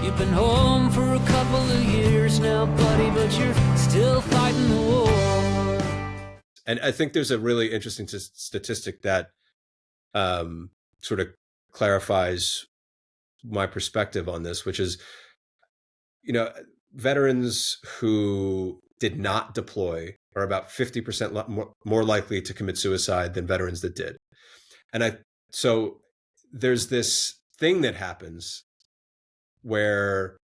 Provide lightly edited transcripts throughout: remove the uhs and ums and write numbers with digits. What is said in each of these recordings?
You've been home for a couple of years now, buddy, but you're still fighting the war. And I think there's a really interesting statistic that sort of clarifies my perspective on this, which is, you know, veterans who did not deploy are about 50% more likely to commit suicide than veterans that did. And so there's this thing that happens where,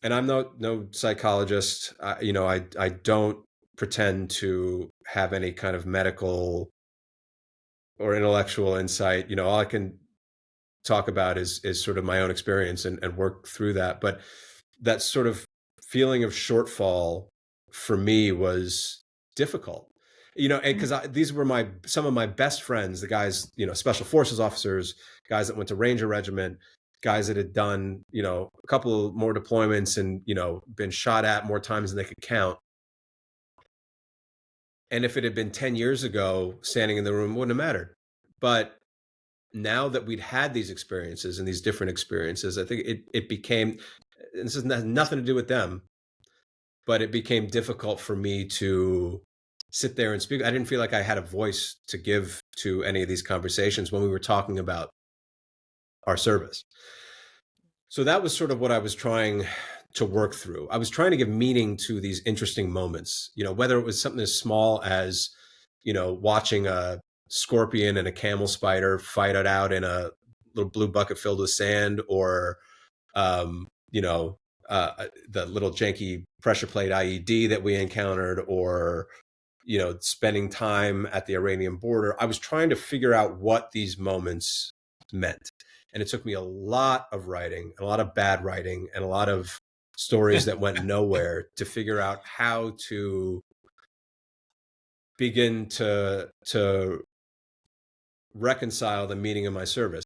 and I'm no psychologist, I don't pretend to have any kind of medical or intellectual insight. All I can talk about is sort of my own experience and work through that. But that sort of feeling of shortfall for me was difficult, and because these were some of my best friends, the guys, special forces officers, guys that went to Ranger Regiment, guys that had done, a couple more deployments and, been shot at more times than they could count. And if it had been 10 years ago, standing in the room wouldn't have mattered. But now that we'd had these experiences and these different experiences, I think it became, and this has nothing to do with them, but it became difficult for me to sit there and speak. I didn't feel like I had a voice to give to any of these conversations when we were talking about our service. So that was sort of what I was trying to work through. I was trying to give meaning to these interesting moments, whether it was something as small as, watching a scorpion and a camel spider fight it out in a little blue bucket filled with sand, or, the little janky pressure plate IED that we encountered, or, spending time at the Iranian border. I was trying to figure out what these moments meant. And it took me a lot of writing, a lot of bad writing, and a lot of stories that went nowhere to figure out how to begin to reconcile the meaning of my service.